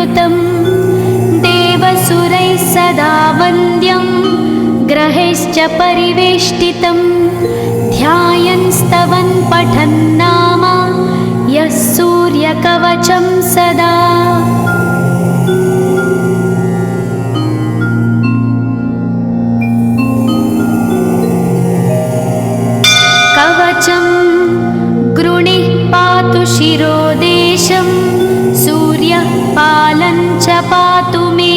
परिवृतं देवसुरैः सदा वन्द्यं ग्रहैश्च परिवेष्टितं ध्यायन् स्तवन् पठन् नाम यः सूर्यकवचं सदा। कवचं गृणिः पातु शिरोदेशं सूर्यः पालं च पातु मे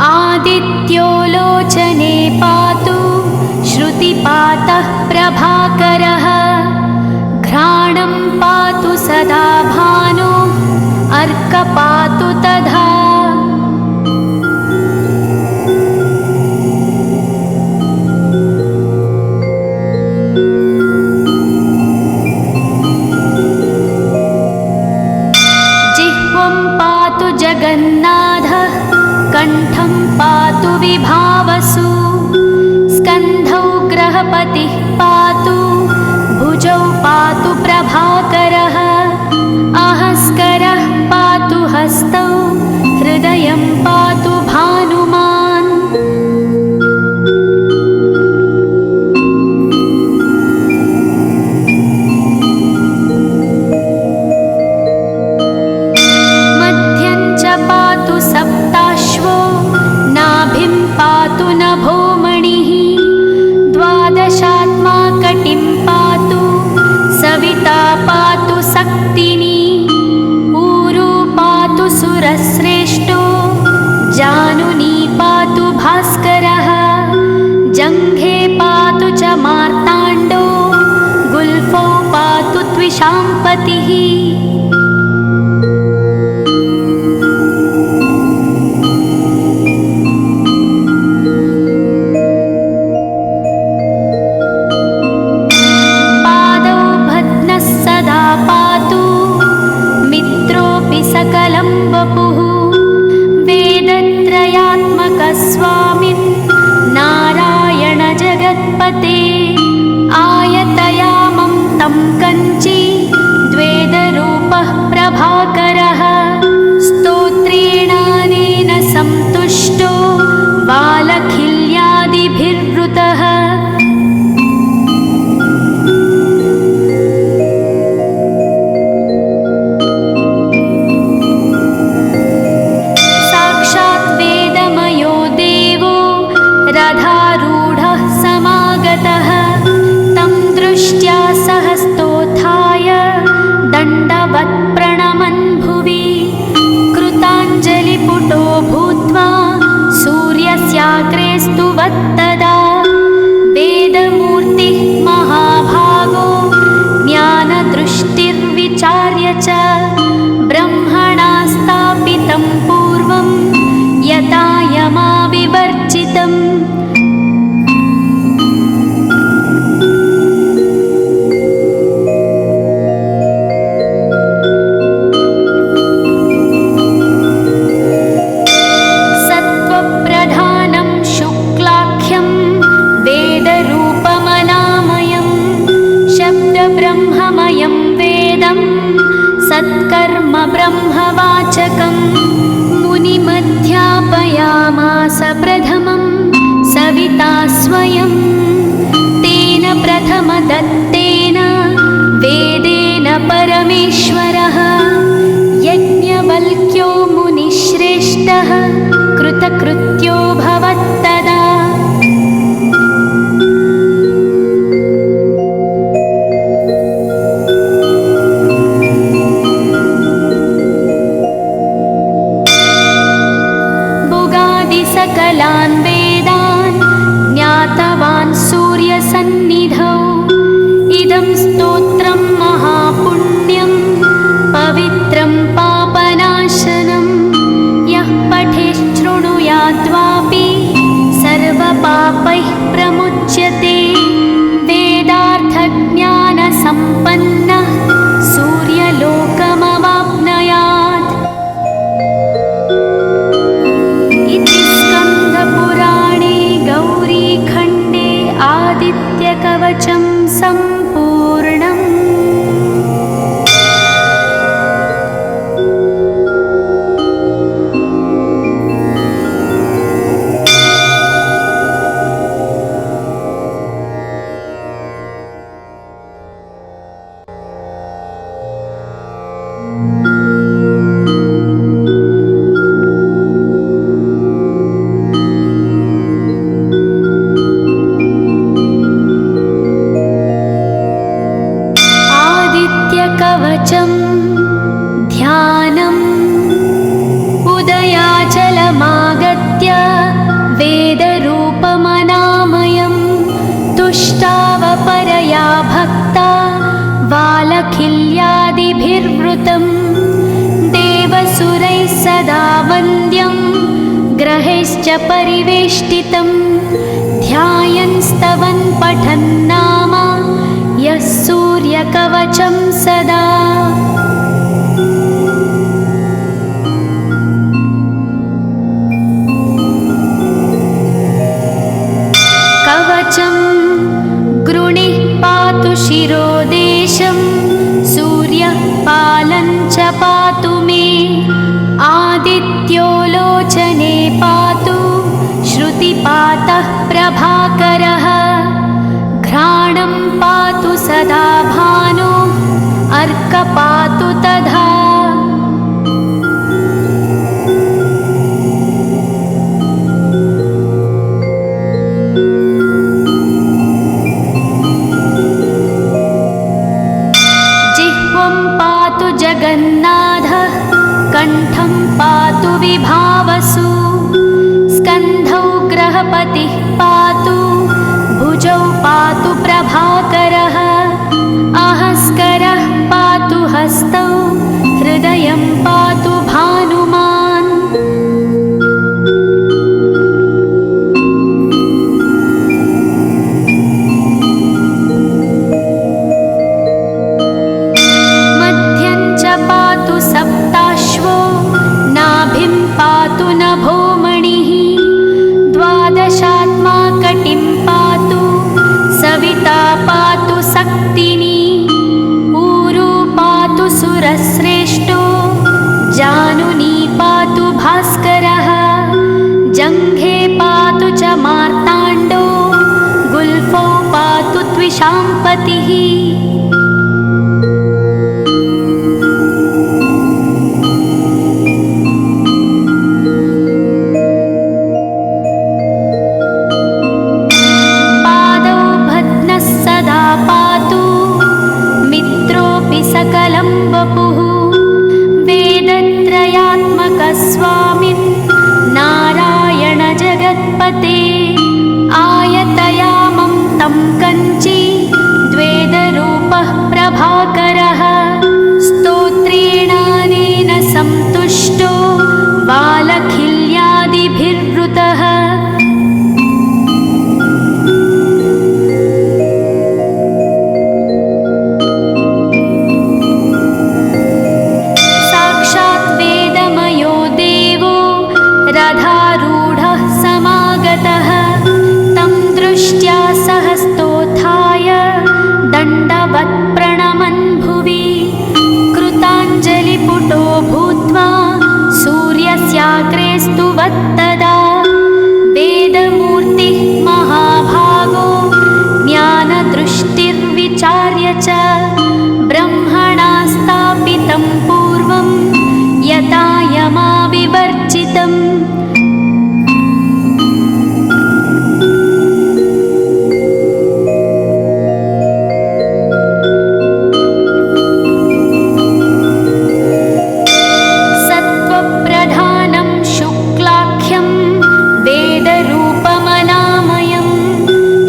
आदित्यो लोचने पातु श्रुतिपातः प्रभाकरः घ्राणं पातु सदा भानो अर्क पातु तथा। जगन्नाथः कण्ठं पातु विभावसु स्कन्धौ ग्रहपतिः पातु भुजौ पातु प्रभाकरः अहस्करः पातु हस्तौ हृदयं पातु भानुमान्। सप्ताश्वो नाभिं पातु नभोमणिः द्वादशात्मा कटिं पातु सविता पातु सक्तिनी ऊरू पातु सुरश्रेष्ठो जानुनी पातु भास्करः जङ्घे पातु च मार्ताण्डो गुल्फौ पातु त्विषाम्पतिः। सकलं वपुः वेदत्रयात्मकस्वामिन् नारायण जगत्पते आयतयामं तं कञ्ची द्वेदरूपः प्रभाकरः स्तोत्रेणानेन सन्तुष्टो बालखिल्यादिभिर्वृतः। रथारूढः समागतः तं दृष्ट्या सहस्तोत्थाय दण्डवत् प्रणमन् भुवि कृताञ्जलिपुटो भूत्वा सूर्यस्याग्रे स्तुवत्तदा वेदमूर्तिः महाभागो ज्ञानदृष्टिर्विचार्य च ब्रह्मणा स्थापितं पूर्वं यथा यमाविवर्जितम्। सत्त्वप्रधानं शुक्लाख्यं वेदरूपमनामयं शब्दब्रह्ममयं वेदं सत्कर्म ब्रह्मवाचकं मुनिमध्यापयामास प्रथमं सविता स्वयं तेन प्रथमदत्तेन वेदेन परमेश्वरः यज्ञवल्क्यो मुनिश्रेष्ठः कृतकृत्यो भवत्तदा। सकलान् वेदान् ज्ञातवान् सूर्यसन्निधौ इदं स्तोत्रं महापुण्यं पवित्रं पापनाशनं यः पठेच्छृणुयाद्वापि परिवृतं देवसुरैः सदा वन्द्यं ग्रहैश्च परिवेष्टितं ध्यायन् स्तवन् पठन् नाम यः सूर्यकवचं सदा। कवचं गृणिः पातु शिरोदेशं सूर्यः पालं च पातु मे आदित्यो लोचने पातु श्रुतिपातः प्रभाकरः घ्राणं पातु सदा भानो अर्क पातु तथा। जगन्नाथः कण्ठं पातु विभावसु स्कन्धौ ग्रहपतिः पातु भुजौ पातु प्रभाकरः अहस्करः पातु हस्तौ हृदयं पातु भानुमान्। पातु सप्ताश्वो नाभिं पातु नभोमणिः द्वादशात्मा कटिं पातु सविता पातु सक्तिनी ऊरू पातु सुरश्रेष्ठो जानुनी पातु भास्करः जङ्घे पातु च मार्ताण्डो गुल्फौ पातु त्विषाम्पतिः। सकलं वपुः वेदत्रयात्मकस्वामिन् नारायण जगत्पते आयतयामं तं कञ्ची द्वेदरूपः प्रभाकरः स्तोत्रेणानेन संतुष्टो बालखिल्यादिभिर्वृतः। रथारूढः समागतः तं दृष्ट्या सहस्तोत्थाय दण्डवत् प्रणमन् भुवि कृताञ्जलिपुटो भूत्वा सूर्यस्याग्रे स्तुवत्तदा वेदमूर्तिः महाभागो ज्ञानदृष्टिर्विचार्य च ब्रह्मणा स्थापितं पूर्वं यथा यमाविवर्जितम्। सत्त्वप्रधानं शुक्लाख्यं वेदरूपमनामयं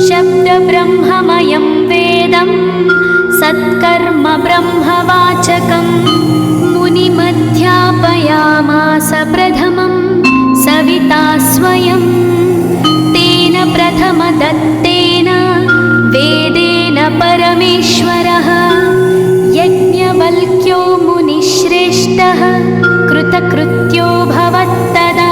शब्दब्रह्ममयं वेदं सत्कर्म ब्रह्मवाचकं मुनिमध्यापयामास प्रथमं सविता स्वयं तेन प्रथमदत्तेन वेदेन परमेश्वरः यज्ञवल्क्यो मुनिश्रेष्ठः कृतकृत्यो भवत्तदा।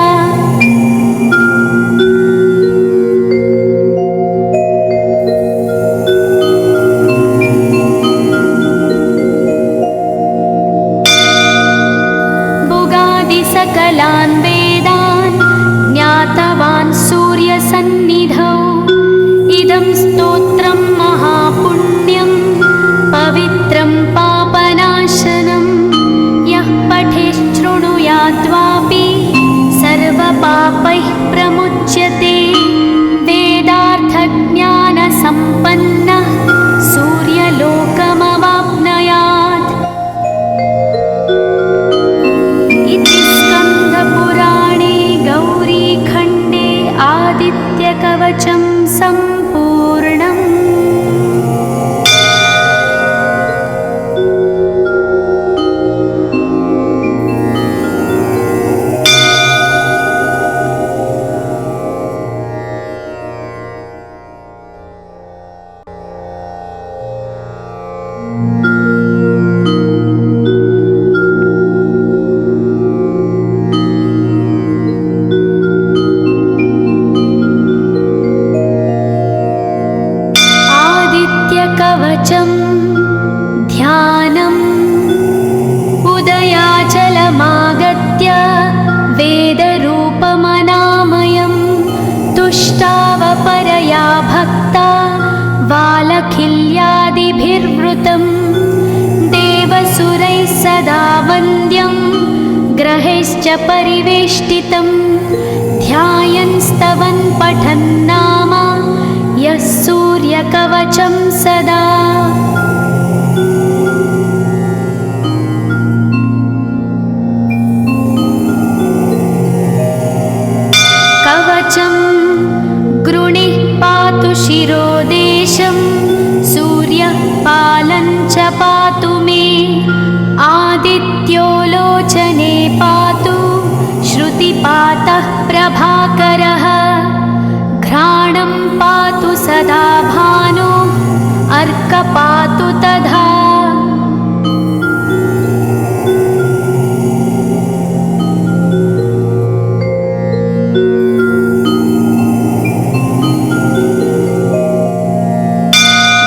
सकलान् वेदान् ज्ञातवान् सूर्यसन्निधौ इदं स्तोत्रं महापुण्यं पवित्रं पापनाशनं यः पठेच्छृणुयाद्वापि सर्वपापैः प्रमुच्यते वेदार्थज्ञानसम्पन्नः सूर्यलोकमवाप्नुयात्। इति स्कन्दपुराणे गौरीखण्डे आदित्यकवचं सम्पूर्णम्। कवचं ध्यानम् उदयाचलमागत्य वेदरूपमनामयं तुष्टावपरया भक्ता वालखिल्यादिभिर्वृतं देवसुरैः सदा वन्द्यं ग्रहैश्च परिवेष्टितं ध्यायन् स्तवन् पठन् नाम यः सूर्यकवचं सदा। कवचं गृणिः पातु शिरोदेशं सूर्यः पालं च पातु मे आदित्यो लोचने पातु श्रुतिपातः प्रभाकरः घ्राणं पातु सदा भानो अर्क पातु तथा।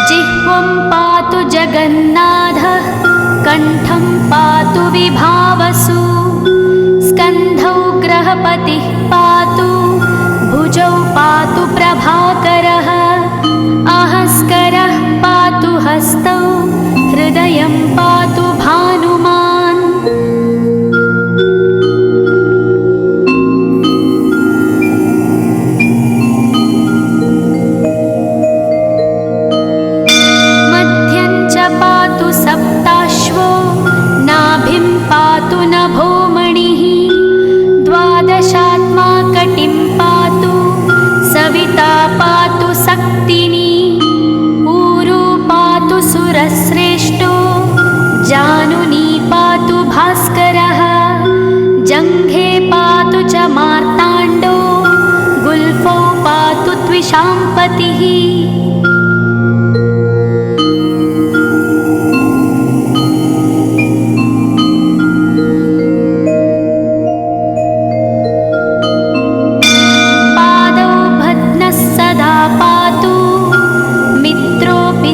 जिह्वं पातु जगन्नाथः कण्ठं पातु विभावसु स्कन्धौ ग्रहपतिः पातु भुजौ पातु प्रभाकरः अहस्करः पातु हस्तौ हृदयं पातु भानुमान्। मध्यं च पातु सप्ताश्वो नाभिं पातु नभोमणिः द्वादशात्मा कटिं पातु सविता पातु सक्तिनी ऊरू पातु सुरश्रेष्ठो जानुनी पातु भास्करः जङ्घे पातु च मार्ताण्डो गुल्फौ पातु त्विषाम्पतिः।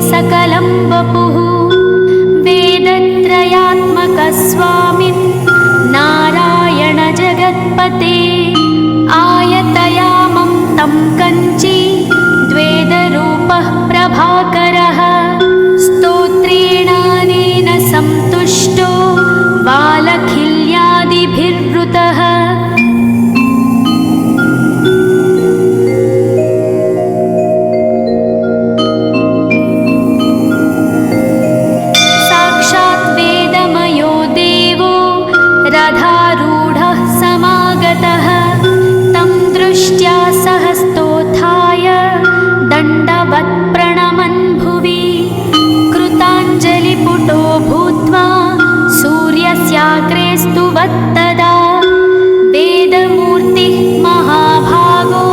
सकलं वपुः वेदत्रयात्मकस्वामिन् नारायण जगत्पते आयतयामं तं कञ्ची द्वेदरूपः प्रभाकरः स्तोत्रेणानेन सन्तुष्टो वालखिल्यादिभिर्वृतः रथारूढः समागतः तं दृष्ट्या सहस्तोत्थाय दण्डवत् प्रणमन् भुवि कृताञ्जलिपुटो भूत्वा सूर्यस्याग्रे स्तुवत्तदा वेदमूर्तिः महाभागो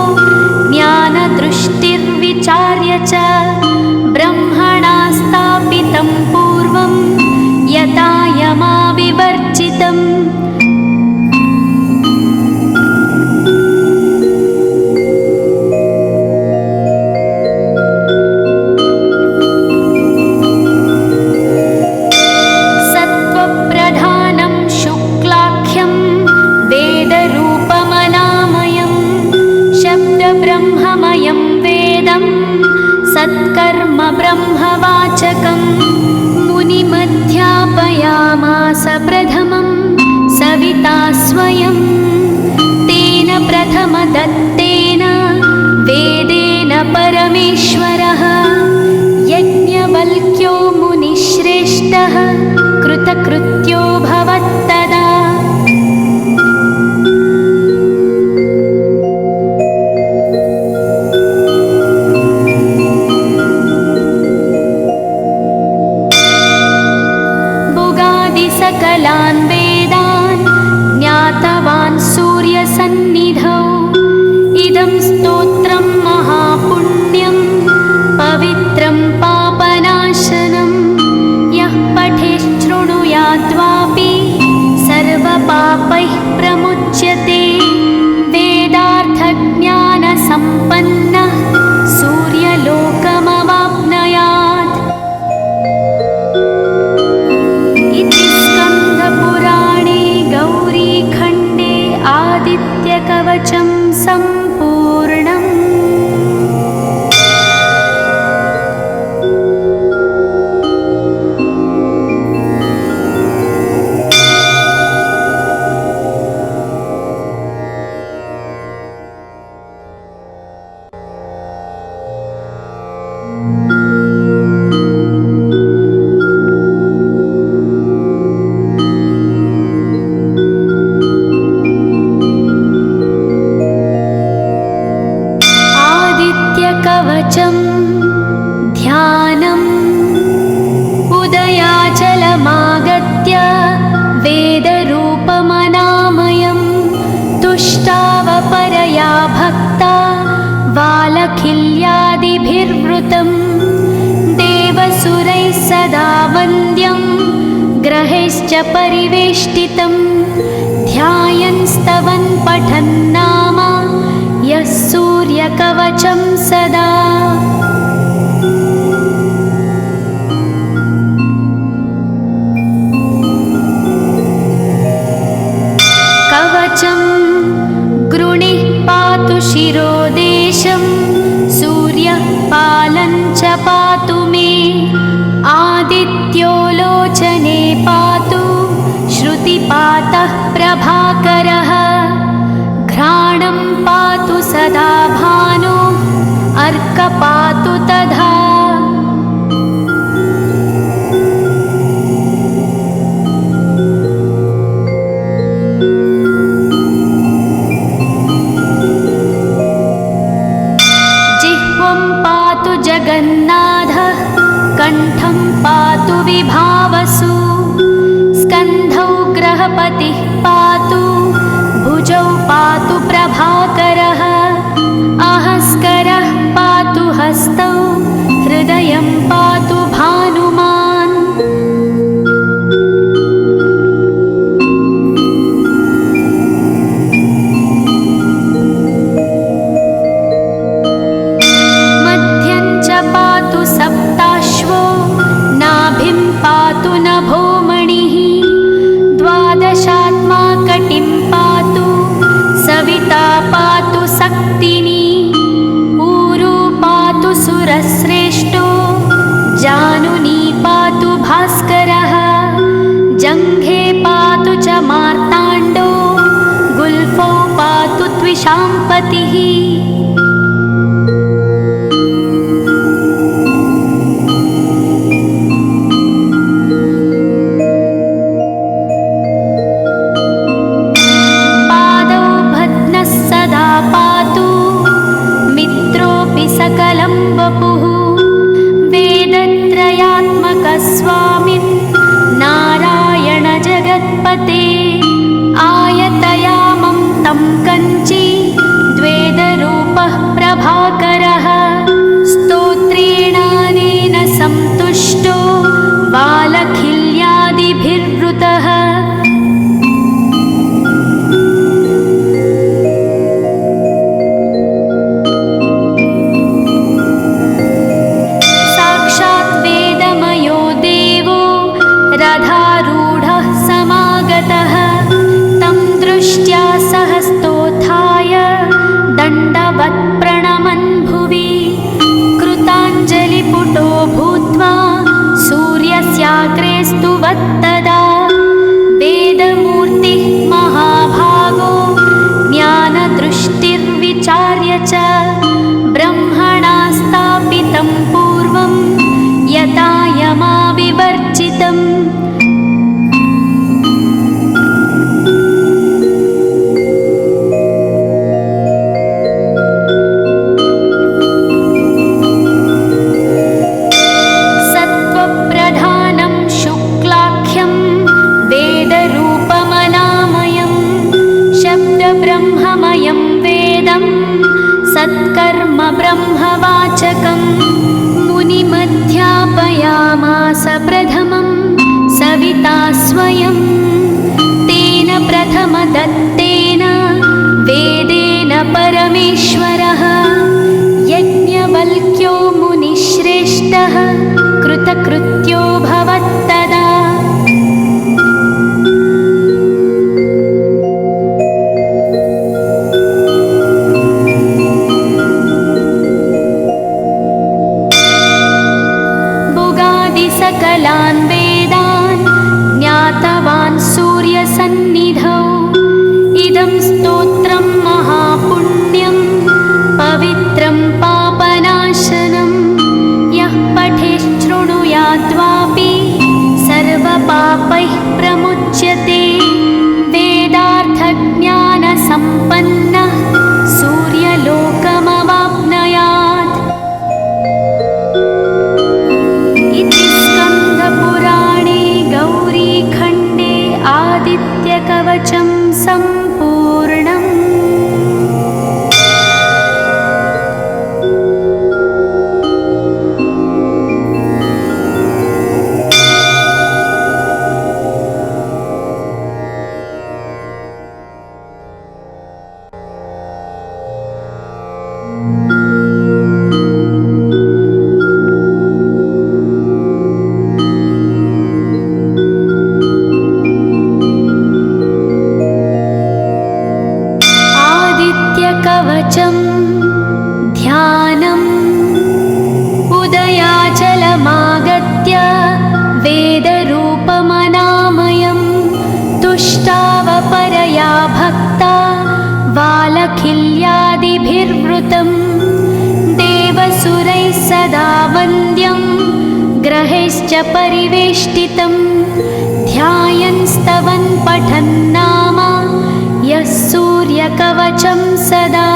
ज्ञानदृष्टिर्विचार्य च ब्रह्मणा स्थापितं पूर्वं यथा यमाविवर्जितम्। सत्त्वप्रधानं शुक्लाख्यं वेदरूपमनामयं शब्दब्रह्ममयं वेदं सत्कर्म ब्रह्मवाचकं मुनिमध्यापयामास प्रथमं सविता स्वयं तेन प्रथमदत्तेन वेदेन परमेश्वरः यज्ञवल्क्यो मुनिश्रेष्ठः कृतकृत्यो भवत्तदा। सकलान् वेदान् ज्ञातवान् सूर्यसन्निधौ इदं स्तोत्रं महापुण्यं आदित्यकवचं ध्यानम् उदयाचलमागत्य वेदरूपमनामयं तुष्टावपरया भक्ता वालखिल्यादिभिर्वृतं देवसुरैः सदा वन्द्यं ग्रहैश्च परिवेष्टितं ध्यायन् स्तवन् पठन् नाम यः सूर्यकवचं सदा। कवचं गृणिः पातु शिरोदेशं सूर्यः पालं च पातु मे आदित्यो लोचने पातु श्रुतिपातः प्रभाकरः घ्राणं पातु सदा भानु अर्क पातु तथा। जिह्वं पातु जगन्नाथः कण्ठं पातु विभावसु स्कन्धौ ग्रहपतिः पातु भुजौ पातु प्रभाकरः अहस्करः पातु हस्तौ हृदयं पातु भानुमान्। मध्यं च पातु सप्ताश्वो नाभिं पातु नभोमणिः द्वादशात्मा कटिं पातु सविता पातु सक्तिनी ऊरू पातु सुरश्रेष्ठो जानुनी पातु भास्करः जङ्घे पातु च मार्ताण्डो गुल्फौ पातु त्विषाम्पतिः। सकलं वपुः वेदत्रयात्मकस्वामिन् नारायण जगत्पते आयतयामं तं कञ्ची द्वेदरूपः प्रभाकरः स्तोत्रेणानेन सन्तुष्टो वालखिल्यादिभिर्वृतः रथारूढः समागतः तं दृष्ट्या सहस्तोत्थाय दण्डवत् प्रणमन् भुवि कृताञ्जलिपुटो भूत्वा सूर्यस्याग्रे स्तुवत्तदा वेदमूर्तिः महाभागो ज्ञानदृष्टिर्विचार्य च ब्रह्मणा स्थापितं पूर्वं यथा यमाविवर्जितम्। सत्त्वप्रधानं शुक्लाख्यं वेदरूपमनामयं शब्दब्रह्ममयं वेदं सत्कर्म ब्रह्मवाचकं मुनिमध्यापयामास प्रथमं सविता स्वयं तेन प्रथमदत्तेन वेदेन परमेश्वरः यज्ञवल्क्यो मुनिश्रेष्ठः कृतकृत्यो भवत्तदा। सकलान् वेदान् ज्ञातवान् सूर्यसन्निधौ इदं स्तोत्रं महापुण्यं पवित्रं पापनाशनं यः पठेच्छृणुयाद्वापि सर्वपापैः प्रमुच्यते वेदार्थज्ञानसम्पन्नः सूर्यलोकमवाप्नुयात्। सदा वन्द्यं ग्रहैश्च परिवेष्टितं ध्यायन् स्तवन् पठन् नाम यः सूर्यकवचं सदा।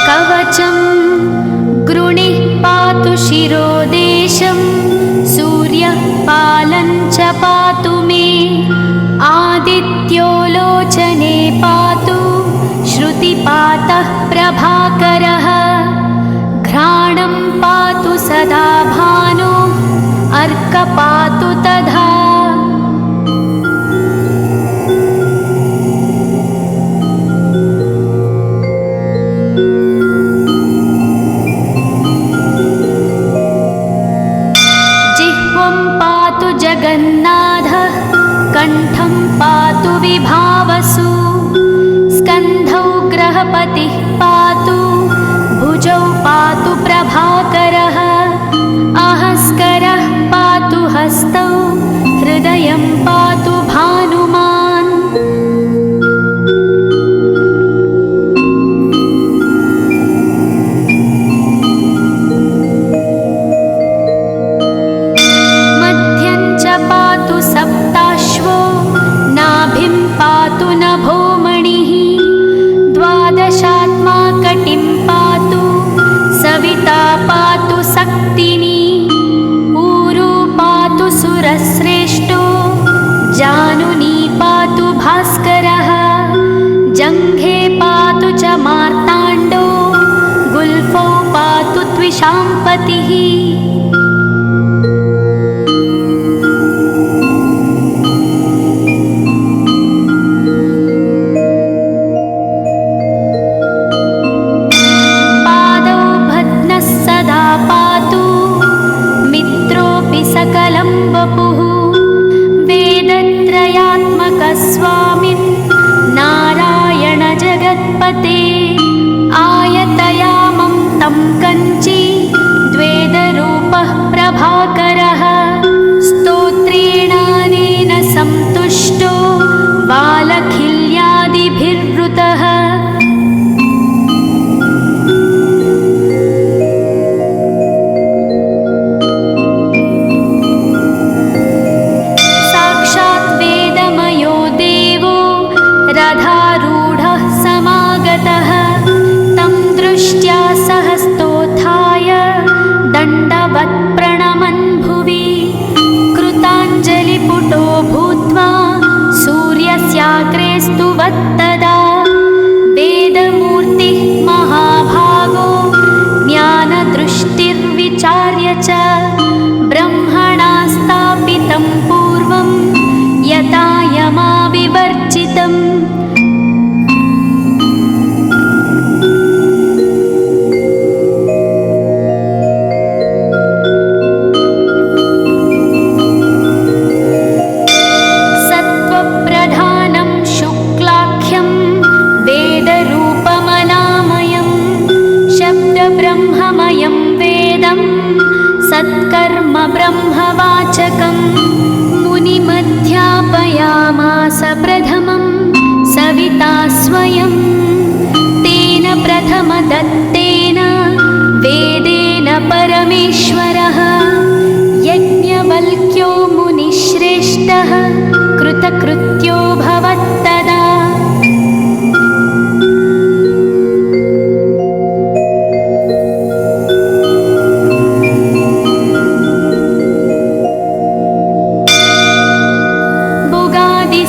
कवचं गृणिः पातु शिरोदेशं सूर्यः पालं च पातु मे आदित्यो लोचने पातु श्रुतिपातः प्रभाकरः घ्राणं पातु सदा भानो अर्क पातु तथा। जिह्वं पातु जगन्नाथः कण्ठं पातु विभावसु स्कन्धौ ग्रहपतिः पातु भुजौ पातु प्रभाकरः अहस्करः पातु हस्तौ हृदयं पातु भानुमान्। मध्यं च पातु सप्ताश्वो नाभिं पातु नभोमणिः द्वादशात्मा कटिं पातु सविता पातु सक्तिनी ऊरू पातु सुरश्रेष्ठो जानुनी पातु भास्करः जङ्घे पातु च मार्ताण्डो गुल्फौ पातु त्विषाम्पतिः। सकलं वपुः वेदत्रयात्मकस्वामिन् नारायण जगत्पते आयतयामं तं कञ्ची द्वेदरूपः प्रभाकरः स्तोत्रेणानेन सन्तुष्टो बालखिल्यादिभिर्वृतः। रथारूढः समागतः तं दृष्ट्या सहस्तोत्थाय दण्डवत् प्रणमन् भुवि कृताञ्जलिपुटो भूत्वा सूर्यस्याग्रे स्तुवत्तदा वेदमूर्तिः महाभागो ज्ञानदृष्टिर्विचार्य च ब्रह्मणा स्थापितं पूर्वं यथा यमाविवर्जितम्। सत्त्वप्रधानं शुक्लाख्यं वेदरूपमनामयं शब्दब्रह्ममयं वेदं सत्कर्म ब्रह्मवाचकं मुनिमध्यापयामास प्रथमं सविता स्वयं तेन प्रथमदत्तेन वेदेन परमेश्वरः यज्ञवल्क्यो मुनिश्रेष्ठः कृतकृत्यो भवत्तदा।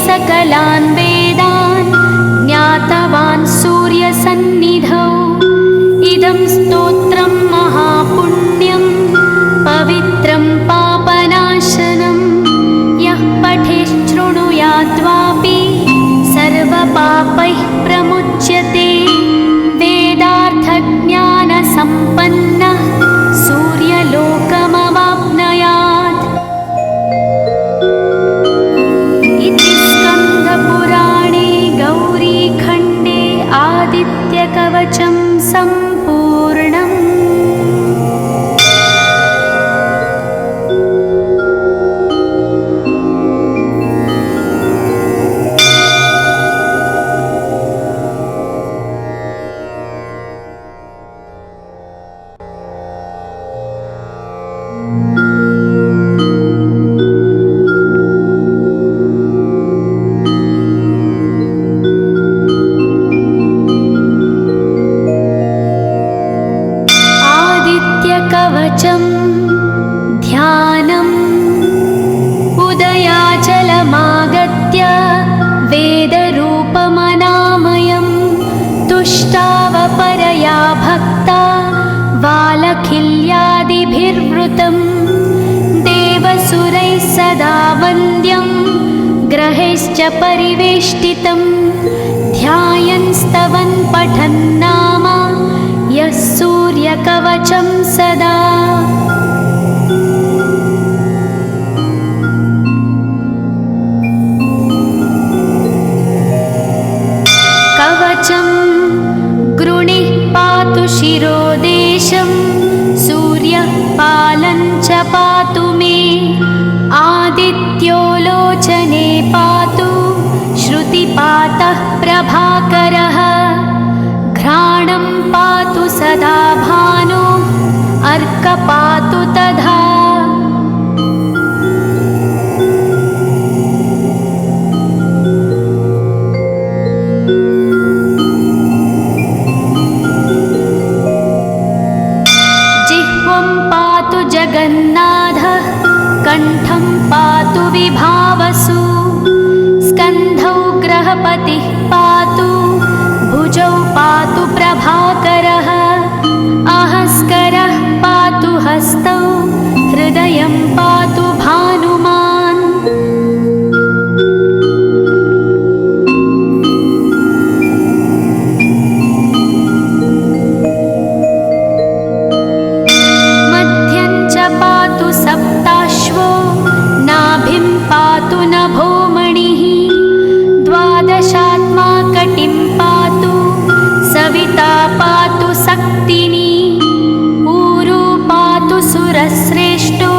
सकलान् वेदान् ज्ञातवान् सूर्यसन्निधौ इदं स्तोत्रं महापुण्यं पवित्रं पापनाशनं यः पठेच्छृणुयाद्वापि सर्वपापैः प्रमुच्यते वेदार्थज्ञानसम्पन्नः सूर्यलोकमवाप्नुयात्। पुराणे गौरीखण्डे आदित्यकवचं सम्पूर्णम्। परिवेष्टितं ध्यायन् स्तवन् पठन् नाम यः सूर्यकवचं सदा। कवचं गृणिः पातु शिरोदेशं सूर्यः पालं च पातु मे आदित्यो लोचने पातु श्रुतिपातः प्रभाकरः घ्राणं पातु सदा भानो अर्क पातु तथा। जिह्वं पातु जगन्नाथः कण्ठं पातु विभावसु स्कन्धौ ग्रहपतिः पातु भुजौ पातु प्रभाकरः अहस्करः पातु हस्तौ हृदयं पातु भानुमान्। मध्यं च पातु सप्ताश्वो नाभिं पातु नभोमणिः द्वादशात्मा कटिं पातु सविता पातु सक्तिनी ऊरू पातु सुरश्रेष्ठो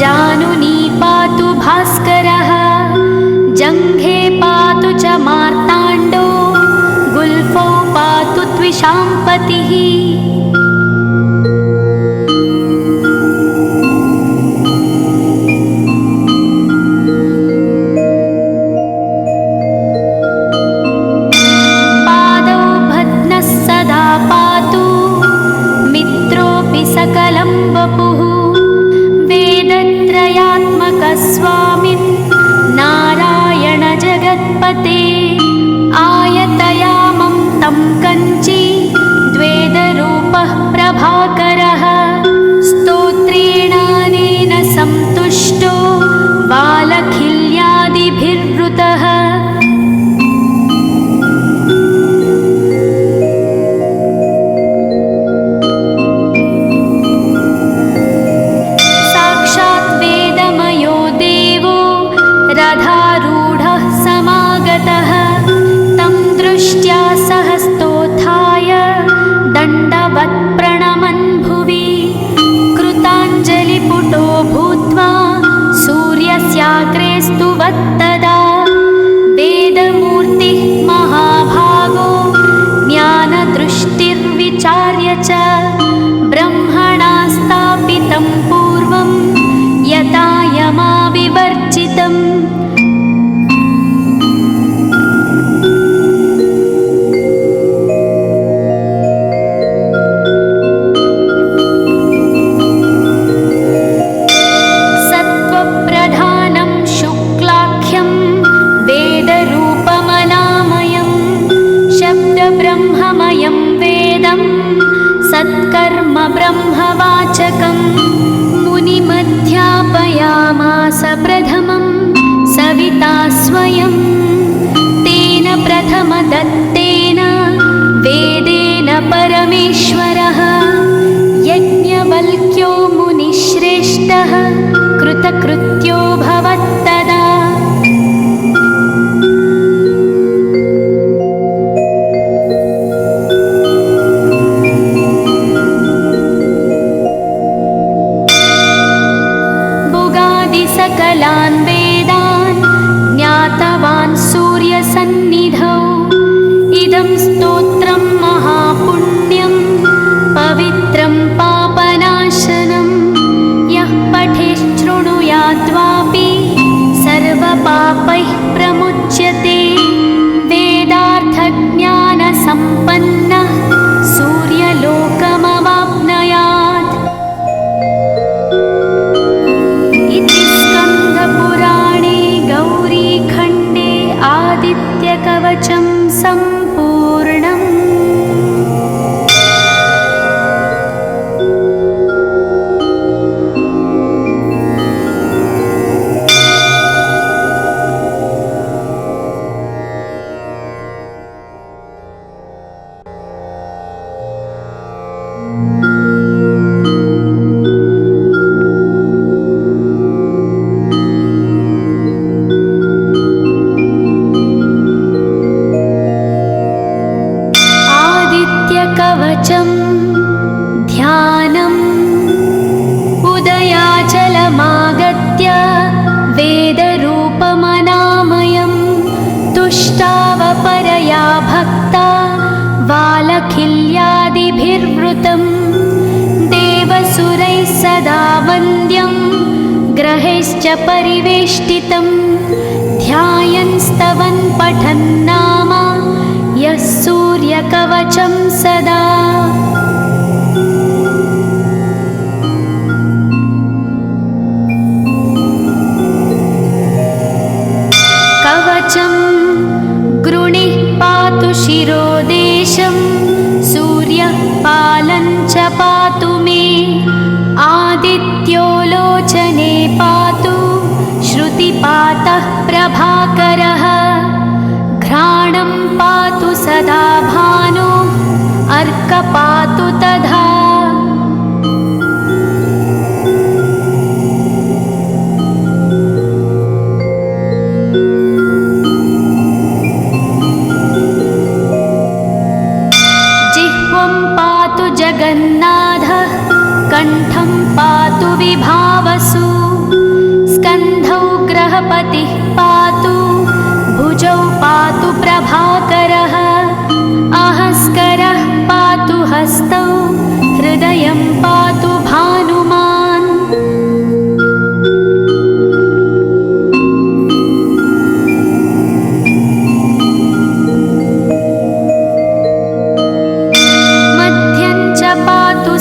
जानुनी पातु भास्करः जङ्घे पातु च मार्ताण्डो गुल्फौ पातु त्विषाम्पतिः। सकलं वपुः वेदत्रयात्मकस्वामिन् नारायण जगत्पते आयतयामं तं कञ्ची द्वेदरूपः प्रभाकरः स्तोत्रेणानेन संतुष्टो बालखिल्यादिभिर्वृतः। रथारूढः समागतः तं दृष्ट्या सहस्तोत्थाय दण्डवत् प्रणमन् भुवि कृताञ्जलिपुटो भूत्वा सूर्यस्याग्रे स्तुवत्तदा वेदमूर्तिः महाभागो ज्ञानदृष्टिर्विचार्य च ब्रह्मणा स्थापितं पूर्वं यथा यमाविवर्जितम्। सत्त्वप्रधानं शुक्लाख्यं वेदरूपमनामयं शब्दब्रह्ममयं वेदं सत्कर्म ब्रह्मवाचकम् मुनिमध्यापयामास प्रथमं सविता स्वयं तेन प्रथमदत्तेन वेदेन परमेश्वरः यज्ञवल्क्यो मुनिश्रेष्ठः कृतकृत्यो भवत्तदा। सकलान् वेदान् ज्ञातवान् सूर्यसन्निधौ इदं स्तोत्रं महापुण्यं पवित्रं पापनाशनं यः पठेच्छृणुयाद्वापि सर्वपापैः प्रमुच्यते वेदार्थज्ञानसम्पन्नः सूर्यलोकमवाप्नुयात्। स्कन्दपुराणे गौरीखण्डे आदित्यकवचं सम्पूर्णम्। ॐ विवृतं देवसुरैः सदा वन्द्यं ग्रहैश्च परिवेष्टितं ध्यायन् स्तवन् पठन् नाम यः सूर्यकवचं सदा। कवचं गृणिः पातु शिरोदेशं सूर्यः पालं च पातु मे आदित्यो लोचने पातु श्रुतिपातः प्रभाकरः घ्राणं पातु सदा भानो अर्कः पातु तथा। जगन्नाथः कण्ठं पातु विभावसु स्कन्धौ ग्रहपतिः पातु भुजौ पातु प्रभाकरः अहस्करः पातु हस्तौ हृदयं पातु भानुमान्।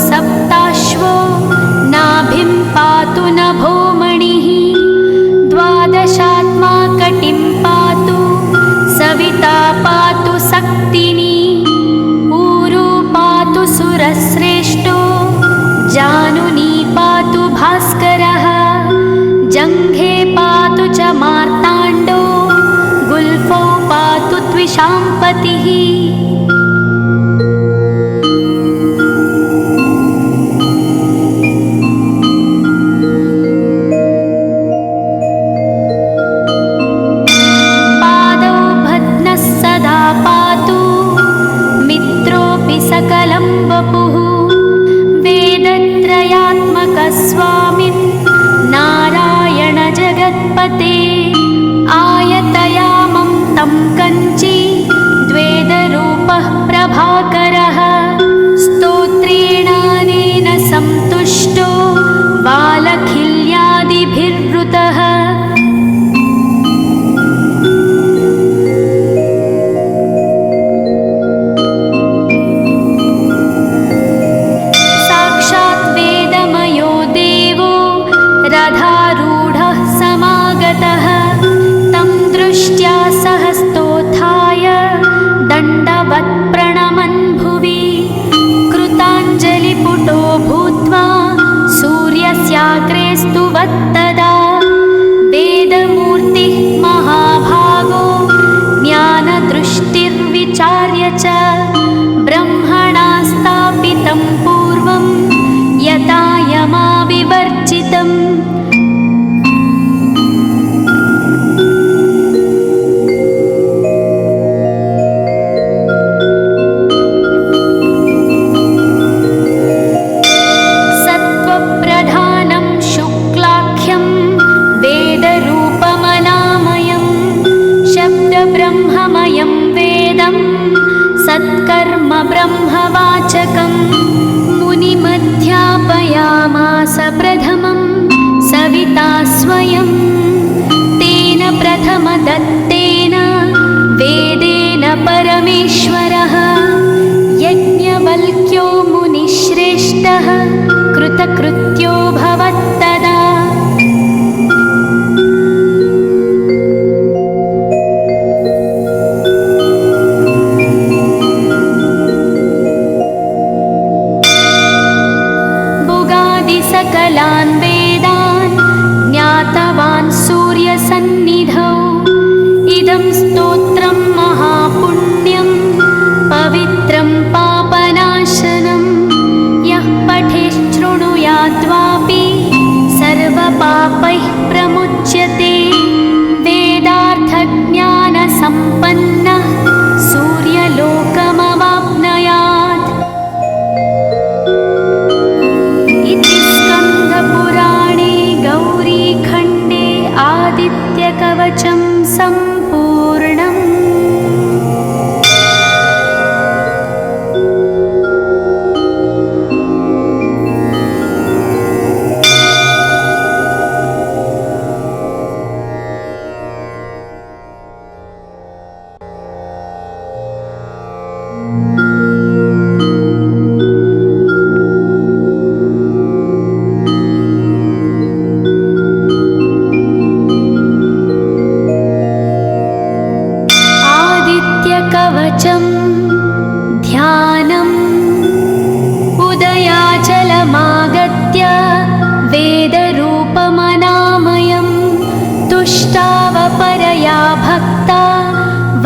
सप्ताश्वो नाभिं पातु नभोमणिः द्वादशात्मा कटिं पातु सविता पातु सक्तिनी ऊरू पातु सुरश्रेष्ठो जानुनी पातु भास्करः जङ्घे पातु च मार्ताण्डो गुल्फौ पातु त्विषाम्पतिः। सकलं वपुः वेदत्रयात्मकस्वामिन् नारायण जगत्पते आयतयामं तं कञ्ची द्वेदरूपः प्रभाकरः स्तोत्रेणानेन सन्तुष्टो बालखिल्यादिभिर्वृतः। रथारूढः समागतः तं दृष्ट्या सहस्तोत्थाय दण्डवत् प्रणमन् भुवि कृताञ्जलिपुटो भूत्वा सूर्यस्याग्रे स्तुवत्तदा वेदमूर्तिः महाभागो ज्ञानदृष्टिर्विचार्य च ब्रह्मणा स्थापितं पूर्वं यथा यमाविवर्जितम्। सत्त्वप्रधानं शुक्लाख्यं वेदरूपमनामयं शब्दब्रह्ममयं वेदं सत्कर्म ब्रह्मवाचकम् मुनिमध्यापयामास प्रथमं सविता स्वयं तेन प्रथमदत्तेन वेदेन परमेश्वरः यज्ञवल्क्यो मुनिश्रेष्ठः कृतकृत्यो भवत्तदा। सकलान् वेदान् ज्ञातवान् सूर्यसन्निधौ इदं स्तोत्रं महापुण्यं पवित्रं पापनाशनं यः पठेच्छृणुयाद्वापि सर्वपापैः प्रमुच्यते वेदार्थज्ञानसम्पन्नः सूर्यलोकमवाप्नुयात्। पुराणे गौरीखण्डे आदित्यकवचं सम्पूर्णम्। सूर्यकवचं ध्यानम् उदयाचलमागत्य वेदरूपमनामयं तुष्टावपरया भक्ता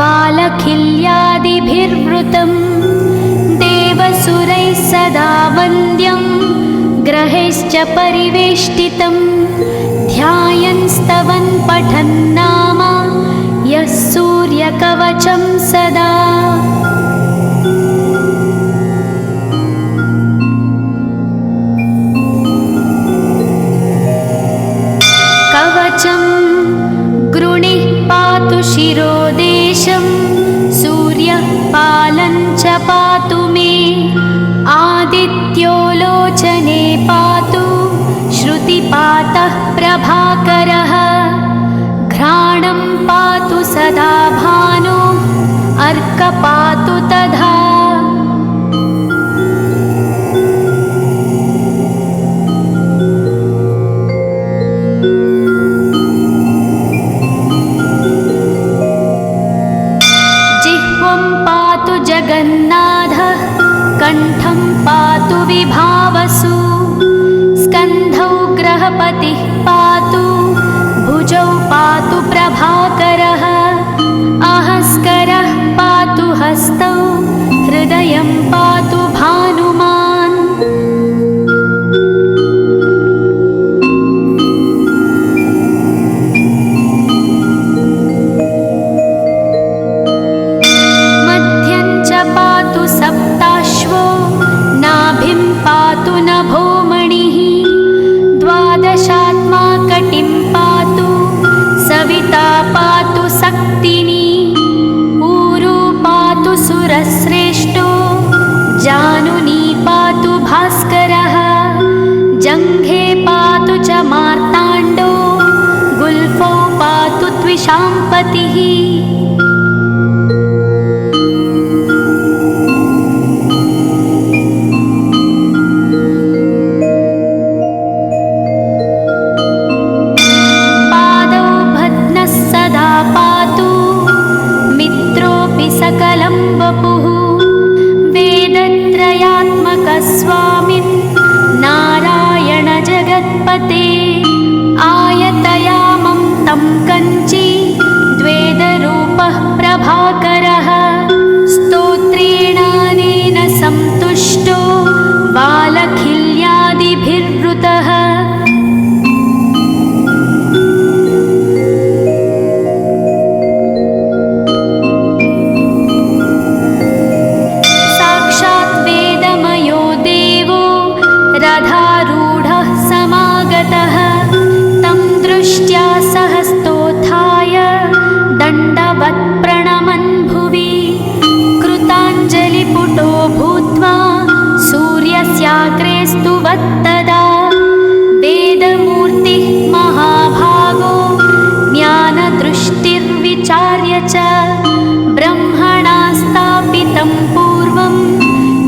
वालखिल्यादिभिर्वृतं देवसुरैः सदा वन्द्यं ग्रहैश्च परिवेष्टितं ध्यायन् स्तवन् पठन् नाम यः सूर्यकवचं सदा। कवचं गृणिः पातु शिरोदेशं सूर्यः पालं च पातु मे आदित्यो लोचने पातु श्रुतिपातः प्रभाकरः घ्राणं पातु सदा भानो अर्कपातु तथा। जिह्वं पातु जगन्नाथः कण्ठं पातु विभावसु स्कन्धौ ग्रहपतिः पातु भुजौ पातु प्रभाकरः अहस्करः पातु हस्तौ हृदयं पातु भानुमान्। मध्यं च पातु सप्ताश्वो नाभिं पातु नभोमणिः द्वादशात्मा कटिं पातु सविता पातु सक्तिनी ऊरू पातु सुरश्रेष्ठो जानुनी पातु भास्करः जङ्घे पातु च मार्ताण्डो गुल्फौ पातु त्विषाम्पतिः। सकलं वपुः वेदत्रयात्मकस्वामिन् नारायण जगत्पते आयतयामं तं कञ्ची द्वेदरूपः प्रभाकरः स्तोत्रेणानेन सन्तुष्टो वालखिल्यादिभिर्वृतः। रथारूढः समागतः तं दृष्ट्या सहस्तोत्थाय दण्डवत् प्रणमन् भुवि कृताञ्जलिपुटो भूत्वा सूर्यस्याग्रे स्तुवत्तदा वेदमूर्तिः महाभागो ज्ञानदृष्टिर्विचार्य च ब्रह्मणा स्थापितं पूर्वं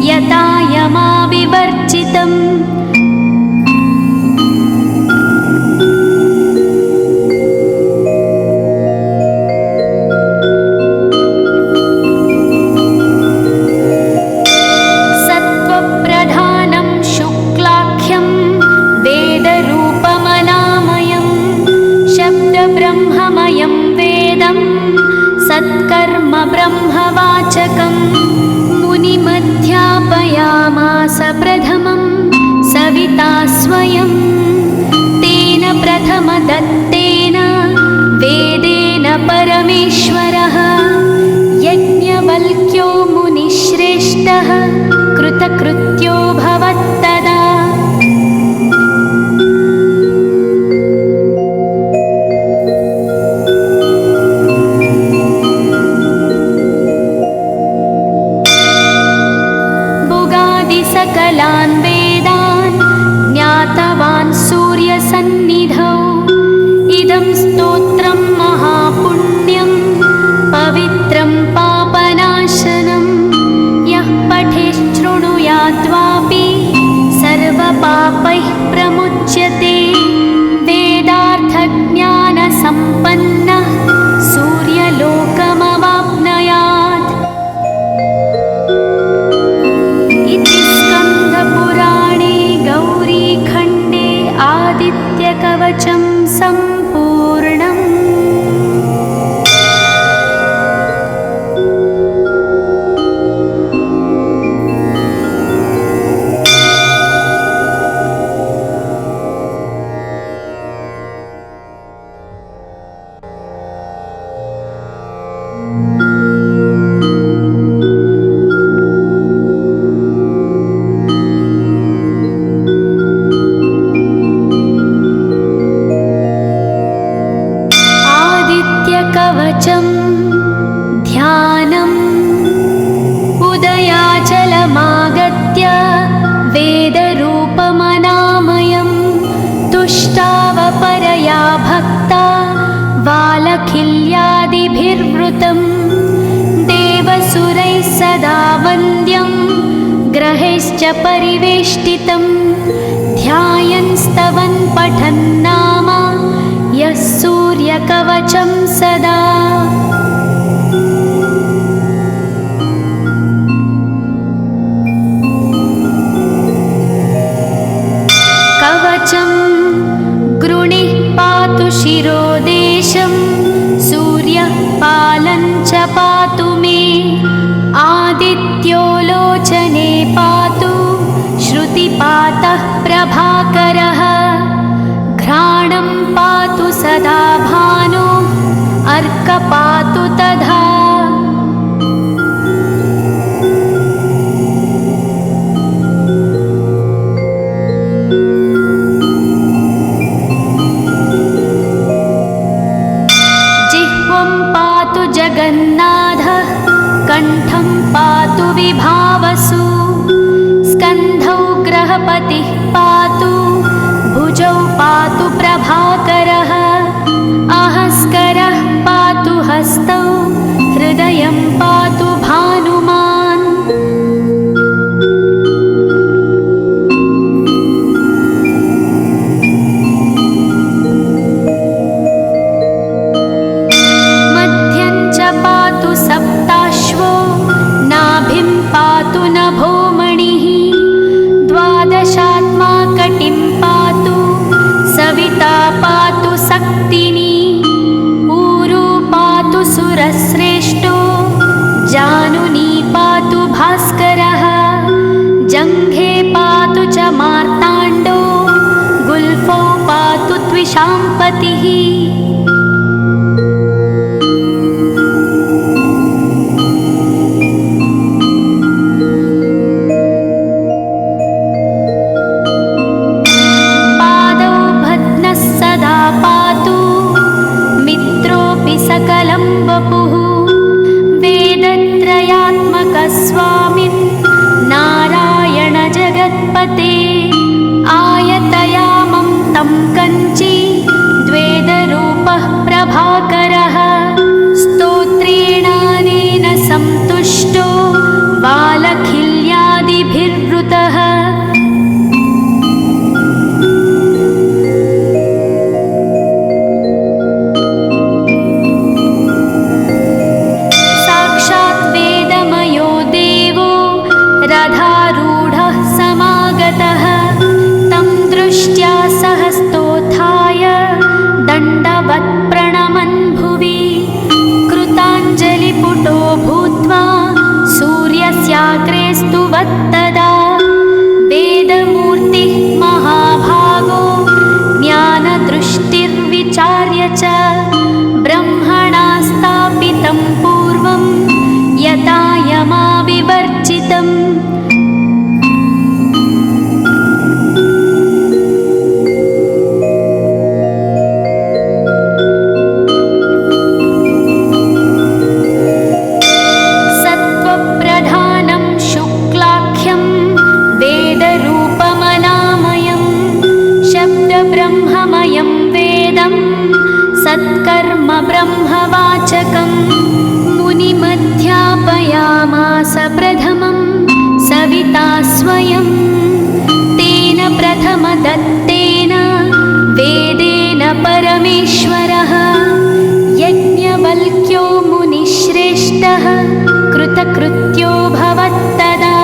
यथा यमाविवर्जितम्। सत्त्वप्रधानं शुक्लाख्यं वेदरूपमनामयं शब्दब्रह्ममयं वेदं सत्कर्म ब्रह्मवाचकम् मुनिमध्यापयामास प्रथमं सविता स्वयं तेन प्रथमदत्तेन वेदेन परमेश्वरः यज्ञवल्क्यो मुनिश्रेष्ठः कृतकृत्यो भवत्तदा। सकलान् वेदान् ज्ञातवान् सूर्यसन्निधौ इदं स्तोत्रं महापुण्यं पवित्रं पापनाशनं यः पठेच्छृणुयात् कवचं ध्यानम् उदयाचलमागत्य वेदरूपमनामयं तुष्टावपरया भक्ता वालखिल्यादिभिर्वृतं देवसुरैः सदा वन्द्यं ग्रहैश्च परिवेष्टितं ध्यायन् स्तवन् पठन् नाम यः सूर्यकवचं सदा। कवचं गृणिः पातु शिरोदेशं सूर्यः पालं च पातु मे आदित्यो लोचने पातु श्रुतिपातः प्रभाकरः घ्राणं पातु सदा भानो अर्कपातु तथा। जिह्वं पातु जगन्नाथः कण्ठं पातु विभावसु स्कन्धौ ग्रहपतिः पातु भुजौ पातु प्रभाकरः अहस्करः पातु हस्तौ हृदयं पातु भानुमान्। मध्यं च पातु सप्ताश्वो नाभिं पातु नभोमणिः द्वादशात्मा कटिं पातु सविता पातु सक्तिनी ऊरू पातु सुरश्रेष्ठो जानुनी पातु भास्करः जङ्घे पातु च मार्ताण्डो गुल्फौ पातु त्विषाम्पतिः। सकलं वपुः वेदत्रयात्मकस्वामिन् नारायण जगत्पते आयतयामं तं कञ्ची द्वेदरूपः प्रभाकरः स्तोत्रेणानेन सन्तुष्टो वालखिल्यादिभिर्वृतः। रथारूढः समागतः तं दृष्ट्या सहस्तोत्थाय दण्डवत् प्रणमन् भुवि कृताञ्जलिपुटो भूत्वा सूर्यस्याग्रे स्तुवत्तदा वेदमूर्तिः महाभागो ज्ञानदृष्टिर्विचार्य च ब्रह्मणा स्थापितं पूर्वं यथा यमाविवर्जितम्। सत्त्वप्रधानं शुक्लाख्यं वेदरूपमनामयं शब्दब्रह्ममयं वेदं सत्कर्म ब्रह्मवाचकं मुनिमध्यापयामास प्रथमं सविता स्वयं तेन प्रथमदत्तेन वेदेन परमेश्वरः यज्ञवल्क्यो मुनिश्रेष्ठः कृतकृत्यो भवत्तदा।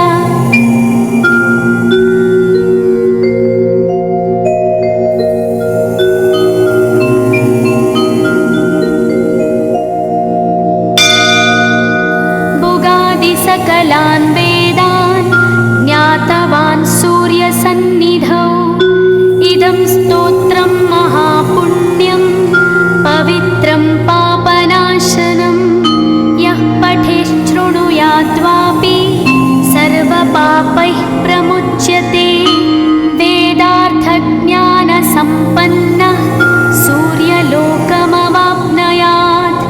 सकलान् वेदान् ज्ञातवान् सूर्यसन्निधौ इदं स्तोत्रं महापुण्यं पवित्रं पापनाशनं यः पठेच्छृणुयाद्वापि सर्वपापैः प्रमुच्यते वेदार्थज्ञानसम्पन्नः सूर्यलोकमवाप्नुयात्।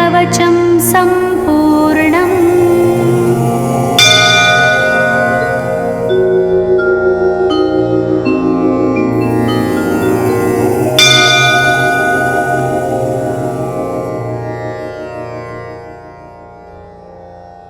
कवचं सम्पन्नम्